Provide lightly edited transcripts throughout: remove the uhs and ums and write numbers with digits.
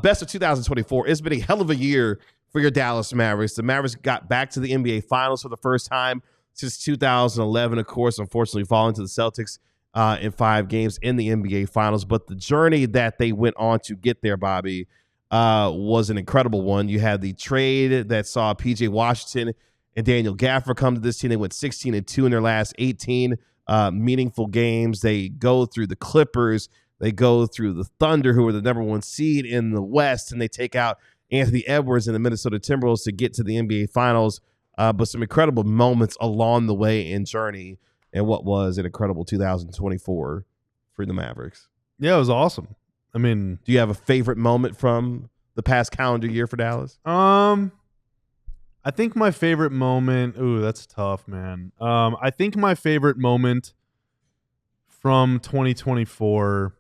Best of 2024. It's been a hell of a year for your Dallas Mavericks. The Mavericks got back to the NBA Finals for the first time since 2011, of course, unfortunately falling to the Celtics in 5 games in the NBA Finals. But the journey that they went on to get there, Bobby, was an incredible one. You had the trade that saw P.J. Washington and Daniel Gafford come to this team. They went 16-2 in their last 18 meaningful games. They go through the Clippers. They go through the Thunder, who were the number 1 seed in the West, and they take out Anthony Edwards and the Minnesota Timberwolves to get to the NBA Finals. But some incredible moments along the way in journey and what was an incredible 2024 for the Mavericks. Yeah, it was awesome. I mean, do you have a favorite moment from the past calendar year for Dallas? I think my favorite moment. Ooh, that's tough, man. I think my favorite moment from 2024.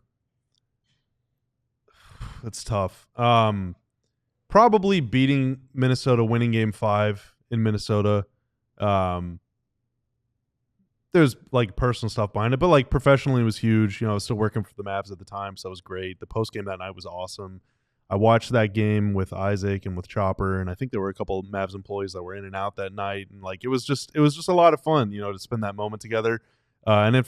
That's tough. Probably beating Minnesota, winning Game 5 in Minnesota. There's like personal stuff behind it, but like professionally it was huge. You know, I was still working for the Mavs at the time, so it was great. The post game that night was awesome. I watched that game with Isaac and with Chopper, and I think there were a couple of Mavs employees that were in and out that night, and like it was just a lot of fun, you know, to spend that moment together. And it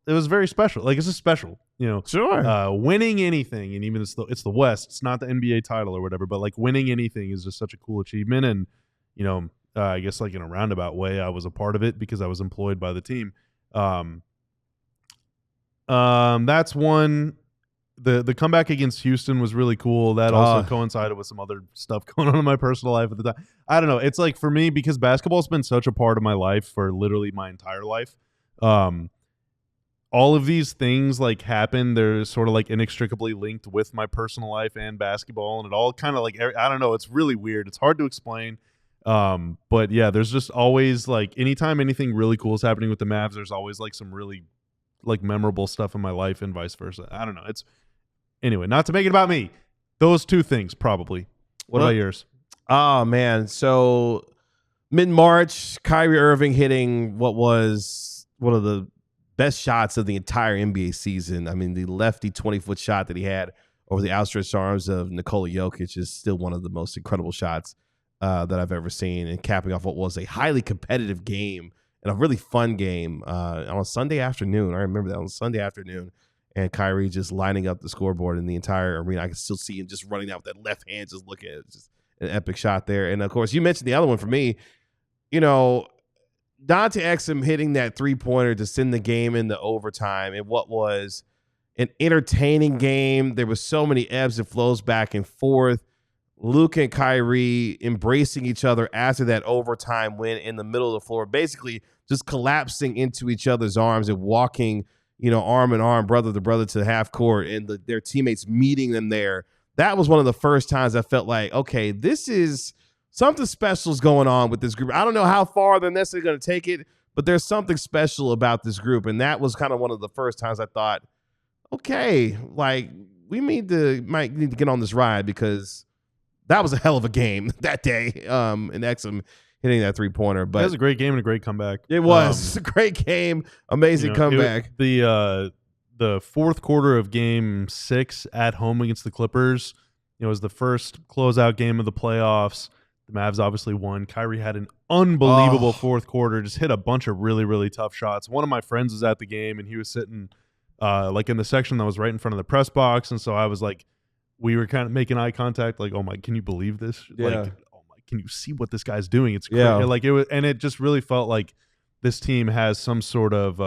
was very special. Like it's just special, you know. Sure. Winning anything, and even it's the West. It's not the NBA title or whatever, but like winning anything is just such a cool achievement. And you know, I guess like in a roundabout way, I was a part of it because I was employed by the team. That's one. The comeback against Houston was really cool. That also coincided with some other stuff going on in my personal life at the time. I don't know. It's like for me, because basketball's been such a part of my life for literally my entire life. All of these things like happen. They're sort of like inextricably linked with my personal life and basketball, and it all kind of like, I don't know. It's really weird. It's hard to explain. But yeah, there's just always like anytime anything really cool is happening with the Mavs, there's always like some really like memorable stuff in my life and vice versa. I don't know. Anyway, not to make it about me. Those 2 things probably. What about yours? Oh man. So mid-March, Kyrie Irving hitting what was one of the best shots of the entire NBA season. I mean, the lefty 20-foot shot that he had over the outstretched arms of Nikola Jokic is still one of the most incredible shots that I've ever seen, and capping off what was a highly competitive game and a really fun game on a Sunday afternoon. I remember that on Sunday afternoon, and Kyrie just lining up the scoreboard in the entire arena. I can still see him just running out with that left hand, just looking at it. Just an epic shot there. And of course, you mentioned the other one for me, you know, Dante Exum hitting that 3-pointer to send the game into overtime in what was an entertaining game. There was so many ebbs and flows back and forth. Luka and Kyrie embracing each other after that overtime win in the middle of the floor, basically just collapsing into each other's arms and walking, you know, arm in arm, brother to brother to the half court, and their teammates meeting them there. That was one of the first times I felt like, okay, this is something special is going on with this group. I don't know how far they're necessarily going to take it, but there's something special about this group. And that was kind of one of the first times I thought, okay, like we might need to get on this ride, because that was a hell of a game that day. And Exum hitting that 3-pointer. But it was a great game and a great comeback. It was a great game, amazing comeback. The fourth quarter of Game 6 at home against the Clippers, it was the first closeout game of the playoffs. The Mavs obviously won. Kyrie had an unbelievable fourth quarter, just hit a bunch of really, really tough shots. One of my friends was at the game, and he was sitting like in the section that was right in front of the press box, and so I was like, we were kind of making eye contact, like, oh my, can you believe this? Yeah. Like, oh my, can you see what this guy's doing? It's crazy. Yeah. Like it was, and it just really felt like this team has some sort of,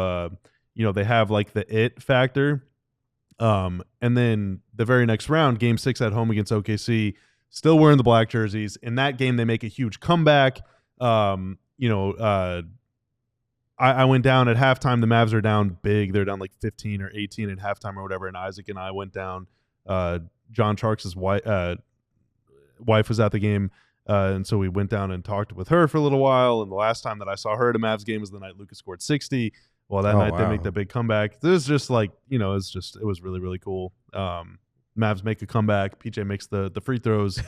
they have like the it factor. And then the very next round, Game 6 at home against OKC, still wearing the black jerseys. In that game, they make a huge comeback. I went down at halftime. The Mavs are down big. They're down like 15 or 18 at halftime or whatever. And Isaac and I went down. John Charks' wife was at the game, and so we went down and talked with her for a little while. And the last time that I saw her at a Mavs game was the night Luka scored 60. Well, that night they make that big comeback. It was just like, it was really, really cool. Mavs make a comeback. PJ makes the free throws.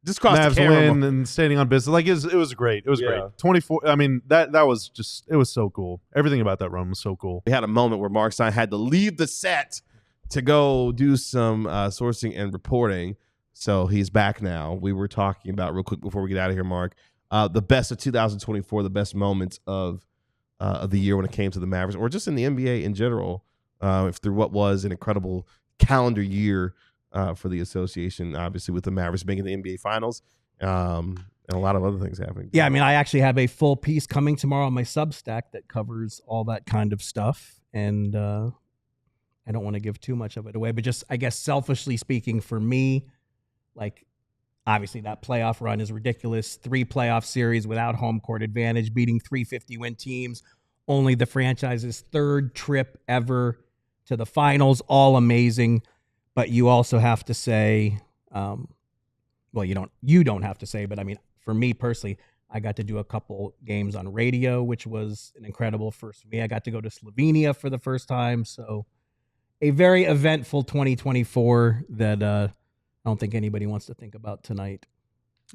Just cross Mavs the camera. win and standing on business. Like it was great. It was great. 24. I mean, that was just, it was so cool. Everything about that run was so cool. We had a moment where Mark Stein had to leave the set to go do some sourcing and reporting. So he's back now. We were talking about real quick before we get out of here, Mark, the best of 2024, the best moments of the year when it came to the Mavericks, or just in the NBA in general, through what was an incredible calendar year for the association, obviously with the Mavericks making the NBA Finals, and a lot of other things happening. Yeah, I mean, I actually have a full piece coming tomorrow on my Substack that covers all that kind of stuff, and I don't want to give too much of it away, but just, I guess, selfishly speaking, for me, like, obviously that playoff run is ridiculous. 3 playoff series without home court advantage, beating 350-win teams, only the franchise's 3rd trip ever to the finals, all amazing. But you also have to say, well, you don't have to say, but I mean, for me personally, I got to do a couple games on radio, which was an incredible first for me. I got to go to Slovenia for the first time. So a very eventful 2024 that I don't think anybody wants to think about tonight.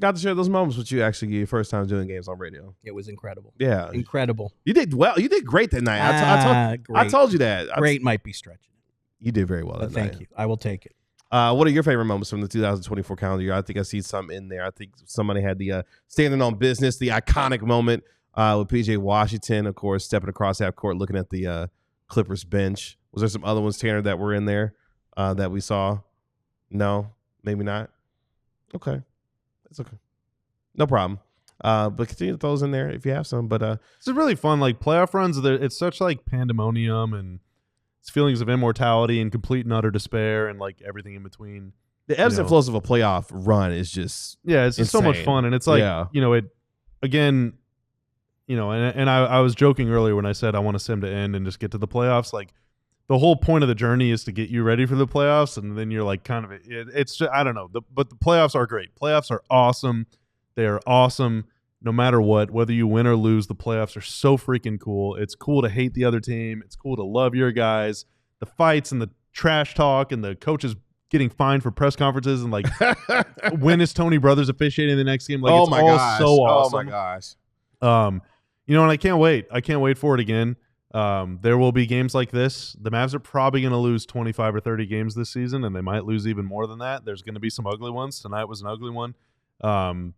Got to share those moments with you, actually, your first time doing games on radio. It was incredible. Yeah. Incredible. You did well. You did great that night. I told you that. Great might be stretching. You did very well that night. Thank you. I will take it. What are your favorite moments from the 2024 calendar year? I think I see some in there. I think somebody had the standing on business, the iconic moment with PJ Washington, of course, stepping across half court, looking at the Clippers bench. Was there some other ones, Tanner, that were in there that we saw? No, maybe not. Okay. It's okay. No problem. But continue to throw those in there if you have some. But it's really fun. Like playoff runs, it's such like pandemonium and it's feelings of immortality and complete and utter despair and like everything in between. The ebbs and flows of a playoff run is just it's just so much fun. And it's like, it again, and I was joking earlier when I said I want a sim to end and just get to the playoffs. Like the whole point of the journey is to get you ready for the playoffs. And then you're like kind of it's just, I don't know. But the playoffs are great. Playoffs are awesome. They are awesome no matter what, whether you win or lose. The playoffs are so freaking cool. It's cool to hate the other team. It's cool to love your guys. The fights and the trash talk and the coaches getting fined for press conferences and like when is Tony Brothers officiating the next game? Like, oh it's my all gosh. so awesome. Oh my gosh. And I can't wait. I can't wait for it again. There will be games like this. The Mavs are probably going to lose 25 or 30 games this season, and they might lose even more than that. There's going to be some ugly ones. Tonight was an ugly one.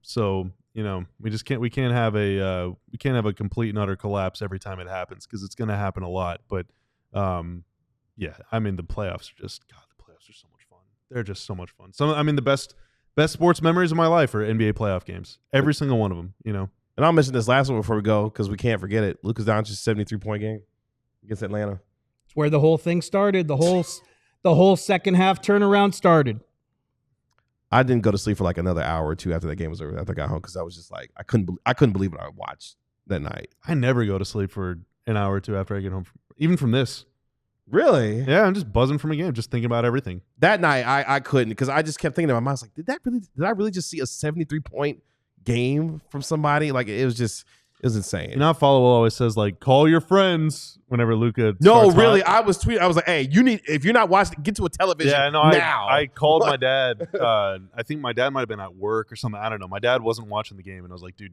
So we can't have a complete and utter collapse every time it happens because it's going to happen a lot. But I mean the playoffs are just the playoffs are so much fun. They're just so much fun. The best sports memories of my life are NBA playoff games. Every single one of them. And I'll mention this last one before we go because we can't forget it. Luka Doncic's 73-point game against Atlanta. It's where the whole thing started. The whole second half turnaround started. I didn't go to sleep for like another hour or two after that game was over. After I got home because I was just like I couldn't believe what I watched that night. I never go to sleep for an hour or two after I get home, even from this. Really? Yeah, I'm just buzzing from a game, just thinking about everything. That night I couldn't because I just kept thinking in my mind, I was like, did I really just see a 73-point game from somebody? Like it was insane. Follow always says like call your friends whenever Luka. No, really, I was tweeting. I was like, hey, if you're not watching, get to a television. Yeah, no, now. I called my dad. I think my dad might have been at work or something. I don't know. My dad wasn't watching the game, and I was like, dude,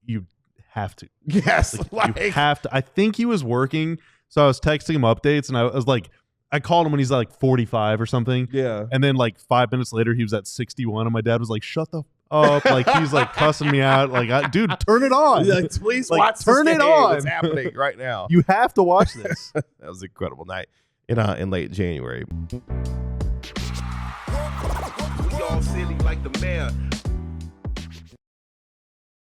you have to. Yes, you have to. I think he was working, so I was texting him updates, and I was like, I called him when he's like 45 or something. Yeah, and then like 5 minutes later, he was at 61, and my dad was like, shut the up, like he's like cussing me out, like dude, turn it on. Like, please watch. Turn it on. It's happening right now. You have to watch this. That was an incredible night in late January. We all silly like the mayor.